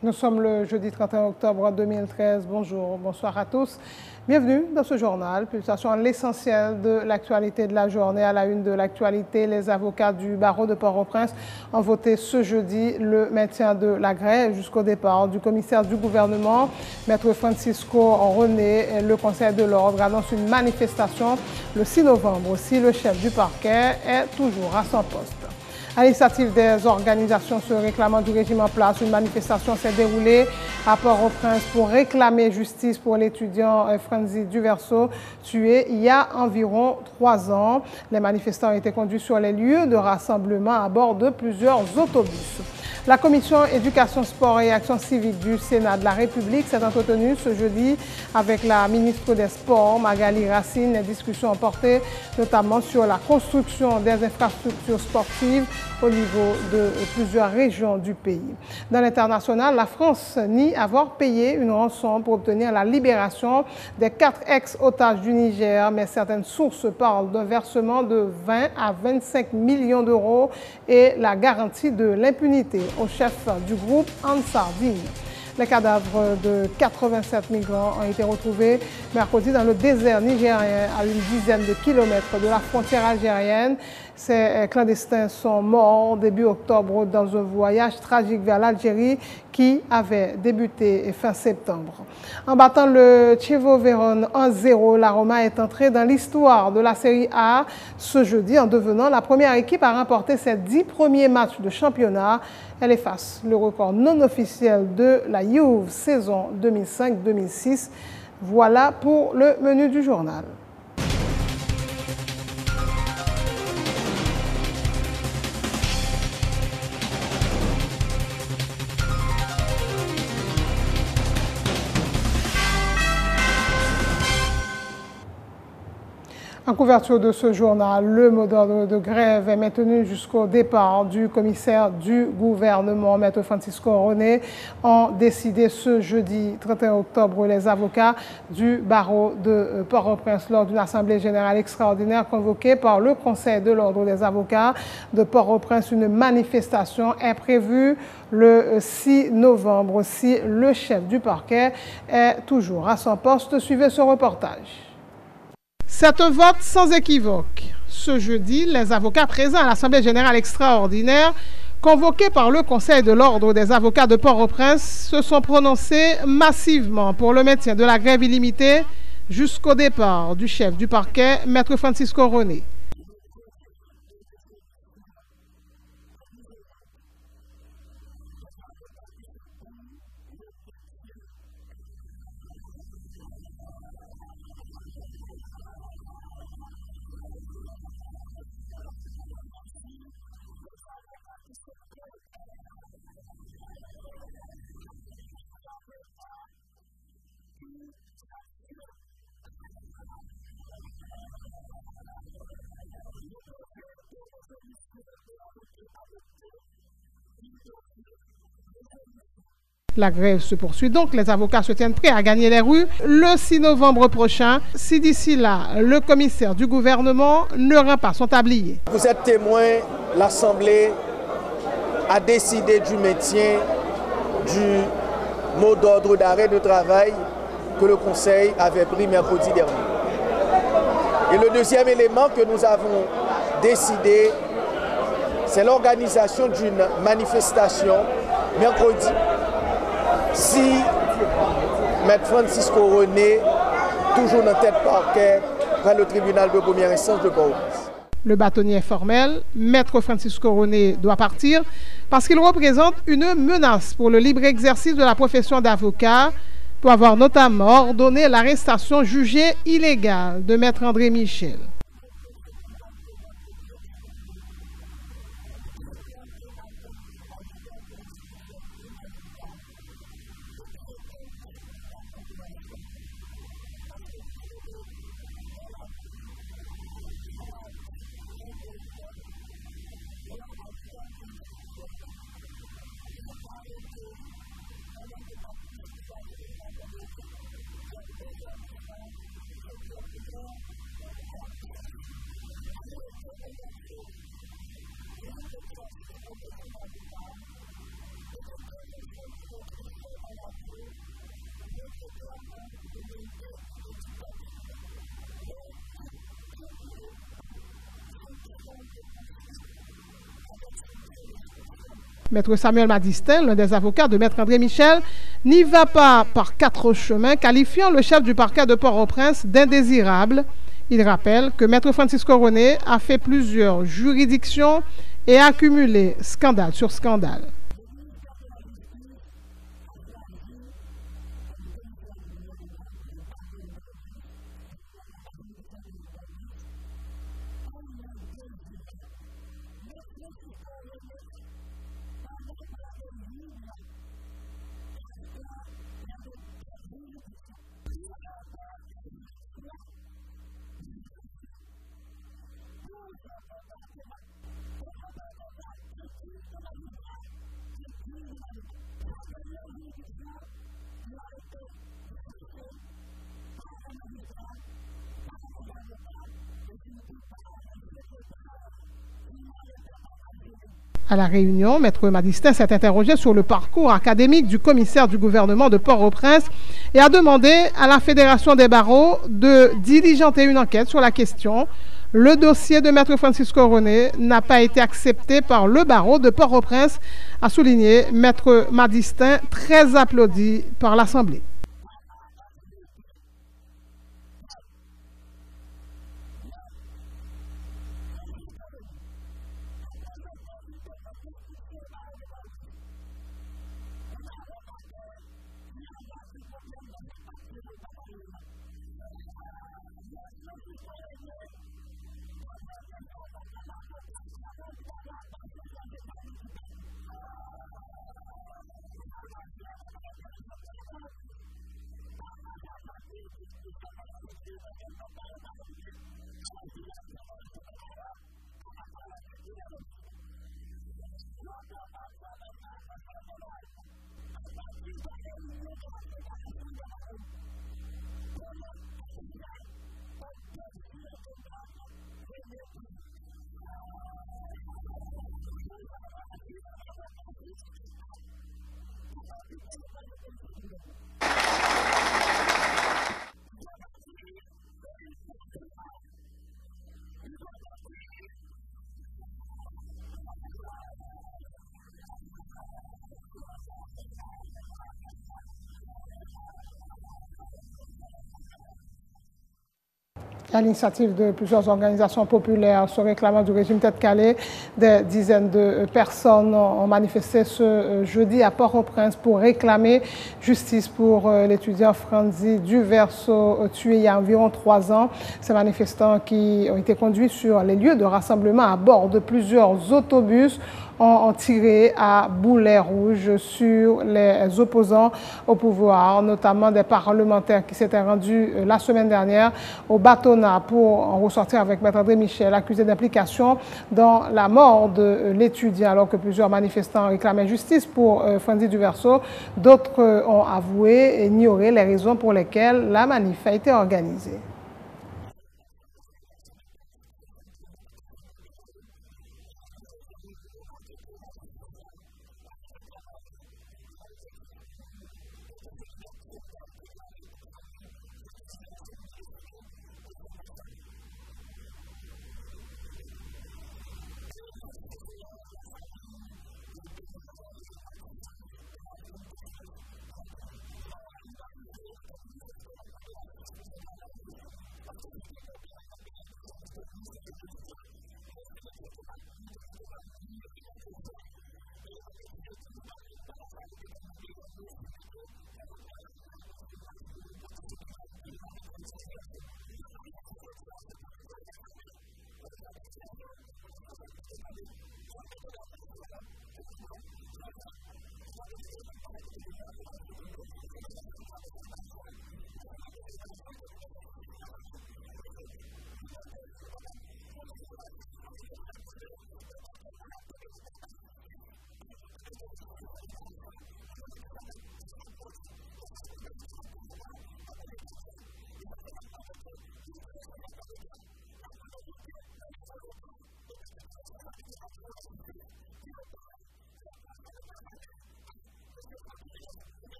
Nous sommes le jeudi 31 octobre 2013. Bonjour, bonsoir à tous. Bienvenue dans ce journal, publication l'essentiel de l'actualité de la journée. À la une de l'actualité, les avocats du barreau de Port-au-Prince ont voté ce jeudi le maintien de la grève jusqu'au départ du commissaire du gouvernement, Maître Francisco René. Le Conseil de l'ordre annonce une manifestation le 6 novembre si le chef du parquet est toujours à son poste. À l'initiative des organisations se réclamant du régime en place, une manifestation s'est déroulée à Port-au-Prince pour réclamer justice pour l'étudiant Franzi Duverso, tué il y a environ 3 ans. Les manifestants ont été conduits sur les lieux de rassemblement à bord de plusieurs autobus. La commission éducation, sport et action civique du Sénat de la République s'est entretenue ce jeudi avec la ministre des Sports, Magali Racine. Les discussions ont porté notamment sur la construction des infrastructures sportives au niveau de plusieurs régions du pays. Dans l'international, la France nie avoir payé une rançon pour obtenir la libération des 4 ex-otages du Niger, mais certaines sources parlent d'un versement de 20 à 25 millions d'euros et la garantie de l'impunité au chef du groupe Ansar Dine. Les cadavres de 87 migrants ont été retrouvés mercredi dans le désert nigérien à une dizaine de kilomètres de la frontière algérienne. Ces clandestins sont morts début octobre dans un voyage tragique vers l'Algérie qui avait débuté fin septembre. En battant le Chievo Vérone 1-0, la Roma est entrée dans l'histoire de la Série A ce jeudi en devenant la première équipe à remporter ses 10 premiers matchs de championnat. Elle efface le record non officiel de la Juve saison 2005-2006. Voilà pour le menu du journal. En couverture de ce journal, le mot d'ordre de grève est maintenu jusqu'au départ du commissaire du gouvernement, Maître Francisco René, ont décidé ce jeudi 31 octobre les avocats du barreau de Port-au-Prince lors d'une assemblée générale extraordinaire convoquée par le Conseil de l'ordre des avocats de Port-au-Prince. Une manifestation est prévue le 6 novembre si le chef du parquet est toujours à son poste. Suivez ce reportage. C'est un vote sans équivoque. Ce jeudi, les avocats présents à l'Assemblée générale extraordinaire, convoqués par le Conseil de l'ordre des avocats de Port-au-Prince, se sont prononcés massivement pour le maintien de la grève illimitée jusqu'au départ du chef du parquet, Maître Francisco René. La grève se poursuit donc. Les avocats se tiennent prêts à gagner les rues le 6 novembre prochain, si d'ici là, le commissaire du gouvernement ne rend pas son tablier. Vous êtes témoin, l'Assemblée a décidé du maintien du mot d'ordre d'arrêt de travail que le Conseil avait pris mercredi dernier. Et le deuxième élément que nous avons décidé, c'est l'organisation d'une manifestation mercredi. Si Maître Francisco René, toujours dans tête parquet, prend le tribunal de première instance de Port-au-Prince. Le bâtonnier formel, Maître Francisco René, doit partir parce qu'il représente une menace pour le libre exercice de la profession d'avocat, pour avoir notamment ordonné l'arrestation jugée illégale de Maître André Michel. Maître Samuel Madistin, l'un des avocats de Maître André Michel, n'y va pas par quatre chemins, qualifiant le chef du parquet de Port-au-Prince d'indésirable. Il rappelle que Maître Francisco René a fait plusieurs juridictions et a accumulé scandale sur scandale. À la réunion, Maître Madistin s'est interrogé sur le parcours académique du commissaire du gouvernement de Port-au-Prince et a demandé à la Fédération des barreaux de diligenter une enquête sur la question. Le dossier de Maître Francisco René n'a pas été accepté par le barreau de Port-au-Prince, a souligné Maître Madistin, très applaudi par l'Assemblée. À l'initiative de plusieurs organisations populaires se réclamant du régime Tête-Calais, des dizaines de personnes ont manifesté ce jeudi à Port-au-Prince pour réclamer justice pour l'étudiant Franzi Duverso tué il y a environ 3 ans. Ces manifestants qui ont été conduits sur les lieux de rassemblement à bord de plusieurs autobus ont tiré à boulet rouge sur les opposants au pouvoir, notamment des parlementaires qui s'étaient rendus la semaine dernière au Batona pour en ressortir avec Maître André Michel, accusé d'implication dans la mort de l'étudiant, alors que plusieurs manifestants réclamaient justice pour Franzi Duverso. D'autres ont avoué ignorer les raisons pour lesquelles la manif a été organisée.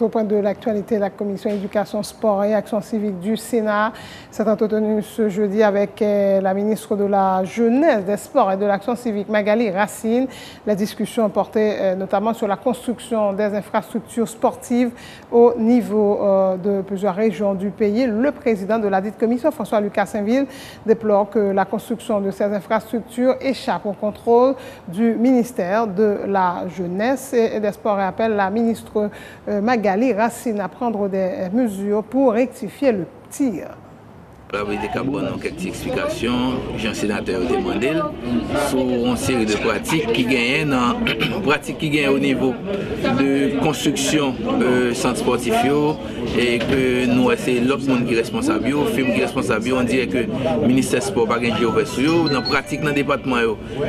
Au point de l'actualité, la commission éducation, sport et action civique du Sénat s'est entretenue ce jeudi avec la ministre de la Jeunesse, des Sports et de l'Action civique, Magali Racine. La discussion portait notamment sur la construction des infrastructures sportives au niveau de plusieurs régions du pays. Le président de la dite commission, François Lucas Saint-Ville, déplore que la construction de ces infrastructures échappe au contrôle du ministère de la Jeunesse et des Sports et appelle la ministre Magali Racine à prendre des mesures pour rectifier le tir. Avec des quelques explications, Jean sénateur a demandé sur une série de pratiques qui gagnent au niveau de construction centre sportif et que nous c'est l'autre monde qui est responsable, film qui est responsable, on dirait que le ministère du sport pas gagné sur dans pratique dans le département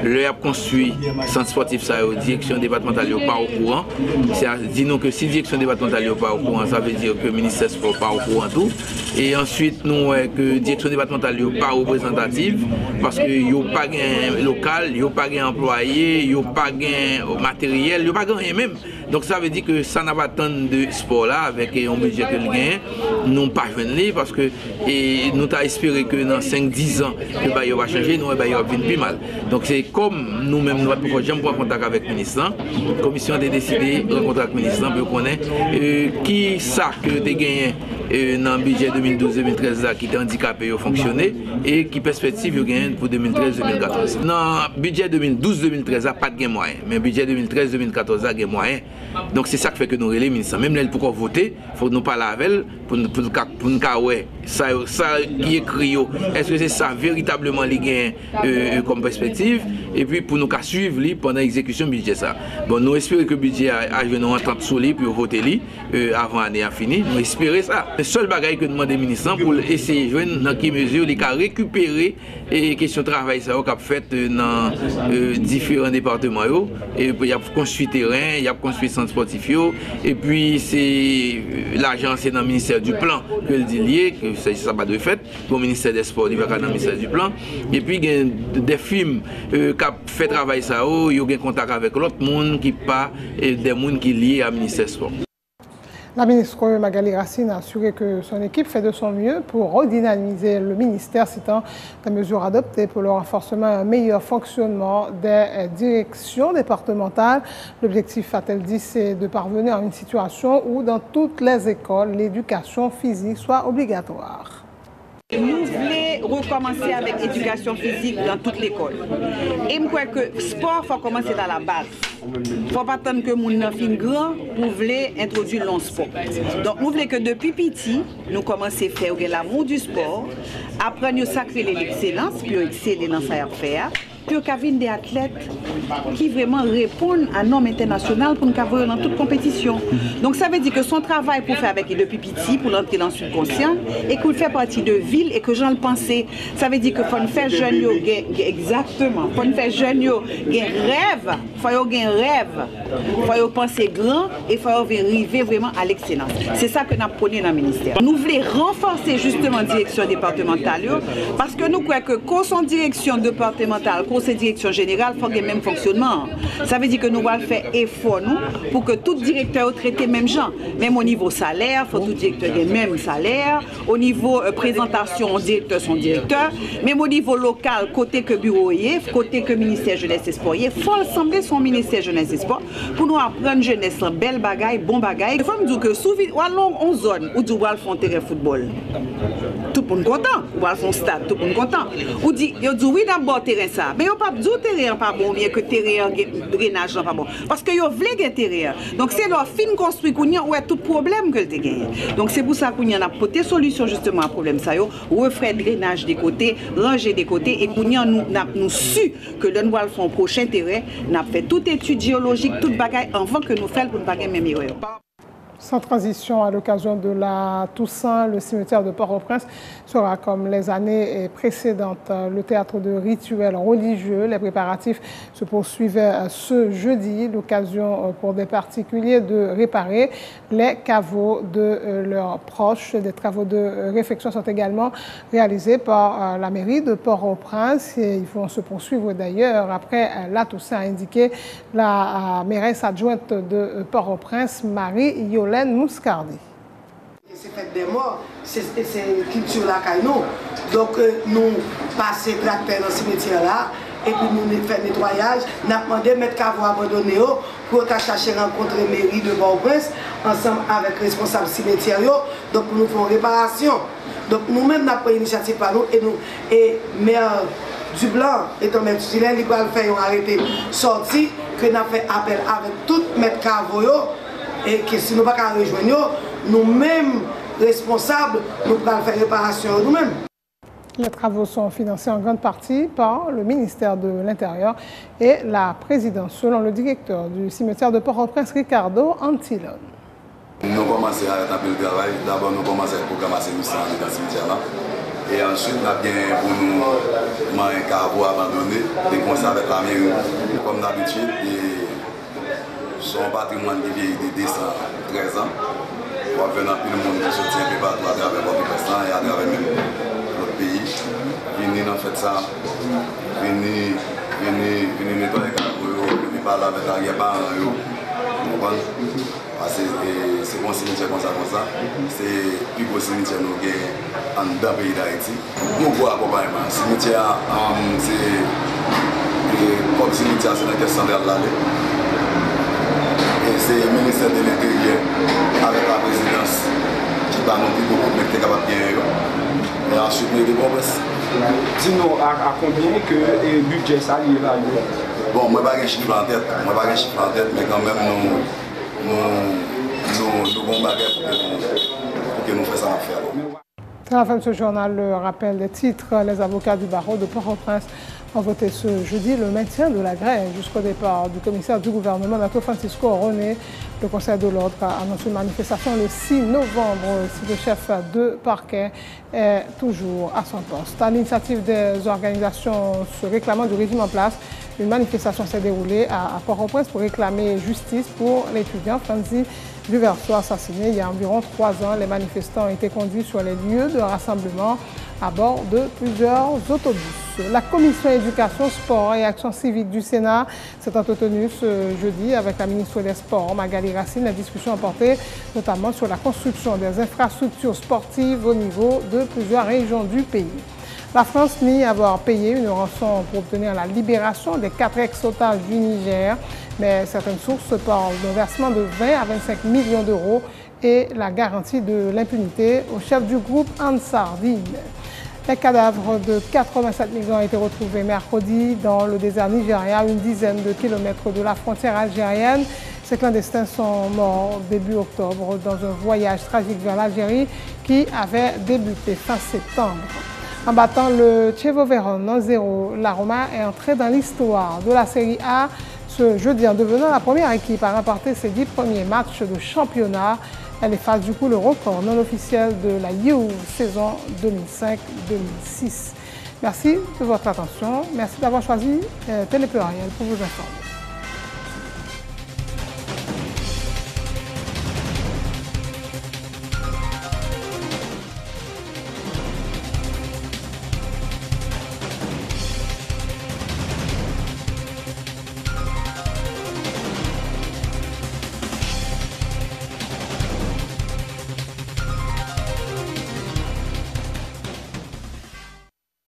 le a construit centre sportif ça direction départementale pas au courant. C'est dit nous que si direction départementale pas au courant, ça veut dire que le ministère du sport pas au courant tout. Et ensuite nous que direction départementale n'est pas représentative parce qu'il n'y a pas de local, il n'y a pas d'employé, il n'y a pas de matériel, il n'y a pas de rien même. Donc ça veut dire que ça n'a pas tant de sport là avec un budget que nous gagnons, nous pas venir parce que nous avons espéré que dans 5-10 ans le bail va changer, nous le bail va venir plus mal. Donc c'est comme nous-mêmes nous avons jamais pris contact avec le ministre. La commission a décidé de rencontrer avec le ministre pour connaître qui ça que tu gagné dans le budget 2012-2013 qui est handicapé à fonctionner et qui perspective pour 2013-2014. Dans le budget 2012-2013 pas de moyen, mais le budget 2013-2014 a des moyens. Donc c'est ça qui fait que nous les ministres, même là pour voter, il faut nous parler avec elle pour nous ça qui est écrit, est-ce que c'est ça véritablement les gains comme perspective et puis pour nous suivre pendant l'exécution du budget ça. Bon, nous espérons que le budget a une entente sur lui pour voter avant l'année à finir. Nous espérons ça. Le seul bagage que nous demandons aux ministres pour essayer de jouer dans quelle mesure ils ont récupéré les questions de travail ça qu'a fait dans différents départements et puis il y a construit terrain, il y a construit centre sportif et puis c'est l'agence c'est dans le ministère du plan que le dit lié que ça pas de fait au ministère des sports il va dans le ministère du plan et puis il y a des films qui ont fait travail ça il y a un contact avec l'autre monde qui pas des monde qui liés à ministère des sports. La ministre Magali Racine a assuré que son équipe fait de son mieux pour redynamiser le ministère, citant des mesures adoptées pour le renforcement et un meilleur fonctionnement des directions départementales. L'objectif, a-t-elle dit, c'est de parvenir à une situation où dans toutes les écoles, l'éducation physique soit obligatoire. Nous voulons recommencer avec l'éducation physique dans toute l'école. Et je crois que le sport, il faut commencer dans la base. Il ne faut pas attendre que les gens soient grands pour introduire le sport. Donc nous voulons que depuis petit, nous commençons à faire l'amour du sport, apprendre à sacrer l'excellence, puis exceller dans sa affaire. Puis qu'on ait des athlètes qui vraiment répondent à normes internationales pour nous avoir dans toute compétition. Donc ça veut dire que son travail pour faire avec lui depuis petit, pour l'entrer dans le subconscient, et qu'il fait partie de ville et que j'en le pensais. Ça veut dire que faut nous faire jeunes, exactement, faut nous faire jeunes, rêve, faut nous rêve, faut penser grand et faut arriver vraiment à l'excellence. C'est ça que nous prenons dans le ministère. Nous voulons renforcer justement la direction départementale parce que nous croyons que quand son direction départementale, conseil direction générale, il faut le même fonctionnement. Ça veut dire que nous allons faire effort nous, pour que tout directeur traite même gens. Même au niveau salaire, il faut que tout directeur ait le même salaire. Au niveau présentation, directeur son directeur. Même au niveau local, côté que bureau, côté que ministère jeunesse et sport, il faut assembler son ministère jeunesse et sport pour nous apprendre jeunesse, belle bagaille, bon bagaille. Il faut me dire que souvent, allons en zone où nous allons faire un terrain football. Tout tout le monde content. Ou à son stade, tout le monde content. Ou dit, yo dit oui d'abord terrain ça. Mais yo pas dit terrain pas bon, bien que terrain drainage pas bon. Parce que yo vle gen terrain. Donc c'est leur fin construit qu'on y a ouais tout problème que te gagne. Donc c'est pour ça qu'on y a apporté solution justement à problème ça yo, refaire drainage des côtés, ranger des côtés et qu'on y a nous su que le nous font prochain terrain, n'a fait toute étude géologique, toute bagaille avant que nous fassions pour ne pas gagner même erreur. Sans transition, à l'occasion de la Toussaint, le cimetière de Port-au-Prince sera, comme les années précédentes, le théâtre de rituels religieux. Les préparatifs se poursuivaient ce jeudi, l'occasion pour des particuliers de réparer les caveaux de leurs proches. Des travaux de réfection sont également réalisés par la mairie de Port-au-Prince. Ils vont se poursuivre d'ailleurs après la Toussaint, a indiqué la mairesse adjointe de Port-au-Prince, Marie-Yolène Mouscardi. C'est fait des morts, c'est culture là qu'à nous. Donc nous passons tracteur dans ce cimetière-là et puis nous faisons nettoyage. Nous avons demandé de mettre caveau abandonné pour chercher rencontrer la mairie de Port-au-Prince ensemble avec les responsables cimetières. Donc nous faisons réparation. Donc nous-mêmes nous avons pris l'initiative par nous et maire du Blanc, étant maire du Silène, il va faire un arrêté sorti que nous avons fait appel avec tout maître caveau. Et que si nous ne pouvons pas rejoindre, nous-mêmes responsables, nous pouvons faire réparation nous-mêmes. Les travaux sont financés en grande partie par le ministère de l'Intérieur et la présidence, selon le directeur du cimetière de Port-au-Prince, Ricardo Antillon. Nous commençons à établir le travail. D'abord, nous commençons à programmer dans le cimetière-là. Et ensuite, nous avons bien pour nous un caveau abandonné, et comme ça avec la mairie, comme d'habitude. Son patrimoine qui vieillit de 213 ans. Pour venir plus le monde qui soutient un peu partout à travers votre président et à travers même notre pays. Venir en fait ça, venir nettoyer les cadeaux, venir parler avec l'arrière-parent. Parce que c'est un cimetière comme ça. C'est le plus gros cimetière nous avons dans le pays d'Haïti. Nous avons un accompagnement. Le cimetière, c'est comme le cimetière, c'est dans la centrale là. C'est le ministère de l'Intérieur avec la présidence qui va nous dire beaucoup de mettre capable bien et ensuite nous devons promesses. Dis-nous à combien que le budget ça y évalue? Bon, moi pas un chiffre en tête, mais quand même nous avons baguette pour que nous fassions ça en faire. C'est la fin de ce journal, le rappel des titres. Les avocats du barreau de Port-au-Prince ont voté ce jeudi le maintien de la grève jusqu'au départ du commissaire du gouvernement, Nato Francisco René. Le Conseil de l'ordre a annoncé une manifestation le 6 novembre si le chef de parquet est toujours à son poste. À l'initiative des organisations se réclamant du régime en place, une manifestation s'est déroulée à Port-au-Prince pour réclamer justice pour l'étudiant Franzi Duverso assassiné il y a environ 3 ans. Les manifestants ont été conduits sur les lieux de rassemblement à bord de plusieurs autobus. La commission éducation, sport et action civique du Sénat s'est entretenue ce jeudi avec la ministre des Sports, Magali Racine. La discussion a porté notamment sur la construction des infrastructures sportives au niveau de plusieurs régions du pays. La France nie avoir payé une rançon pour obtenir la libération des 4 ex-otages du Niger, mais certaines sources parlent d'un versement de 20 à 25 millions d'euros et la garantie de l'impunité au chef du groupe Ansar Dine. Les cadavres de 87 migrants ont été retrouvés mercredi dans le désert nigérien, à une dizaine de kilomètres de la frontière algérienne. Ces clandestins sont morts début octobre dans un voyage tragique vers l'Algérie qui avait débuté fin septembre. En battant le Chievo Vérone 1-0, la Roma est entrée dans l'histoire de la Série A ce jeudi en devenant la première équipe à remporter ses 10 premiers matchs de championnat. Elle efface du coup le record non officiel de la Juve saison 2005-2006. Merci de votre attention. Merci d'avoir choisi Télé Pluriel pour vous informer.